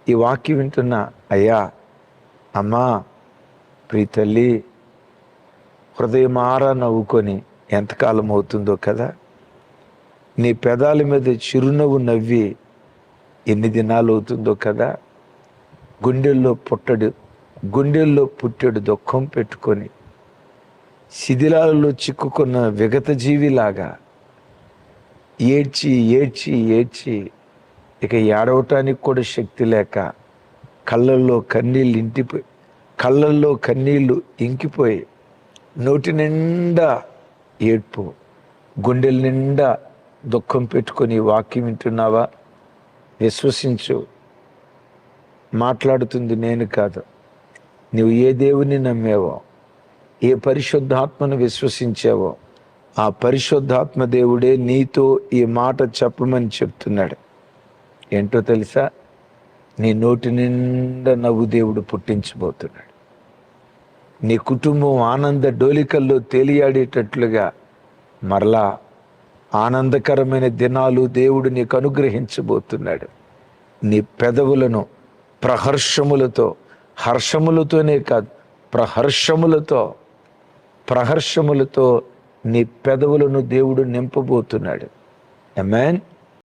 ఈ వాక్యం వింటున్న అయ్యా, అమ్మా, ప్రీతల్లి, హృదయమారా నవ్వుకొని ఎంతకాలం అవుతుందో కదా. నీ పెదాల మీద చిరునవ్వు నవ్వి ఎన్ని దినాలు అవుతుందో కదా. గుండెల్లో పుట్టెడు దుఃఖం పెట్టుకొని శిథిలాలలో చిక్కుకున్న విగత జీవిలాగా ఏడ్చి ఏడ్చి ఏడ్చి ఇక ఏడవటానికి కూడా శక్తి లేక కళ్ళల్లో కన్నీళ్ళు ఇంకిపోయి నోటి నిండా ఏడ్పు, గుండెల నిండా దుఃఖం పెట్టుకొని వాక్యం వింటున్నావా? విశ్వసించు. మాట్లాడుతుంది నేను కాదు. నువ్వు ఏ దేవుని నమ్మేవో, ఏ పరిశుద్ధాత్మను విశ్వసించావో ఆ పరిశుద్ధాత్మ దేవుడే నీతో ఈ మాట చెప్పమని చెప్తున్నాడు. ఏంటో తెలుసా? నీ నోటి నిండా నవ్వు దేవుడు పుట్టించబోతున్నాడు. నీ కుటుంబం ఆనంద డోలికల్లో తేలియాడేటట్లుగా మరలా ఆనందకరమైన దినాలు దేవుడు నీకు అనుగ్రహించబోతున్నాడు. నీ పెదవులను ప్రహర్షములతో, హర్షములతోనే కాదు, ప్రహర్షములతో నీ పెదవులను దేవుడు నింపబోతున్నాడు. ఆమేన్.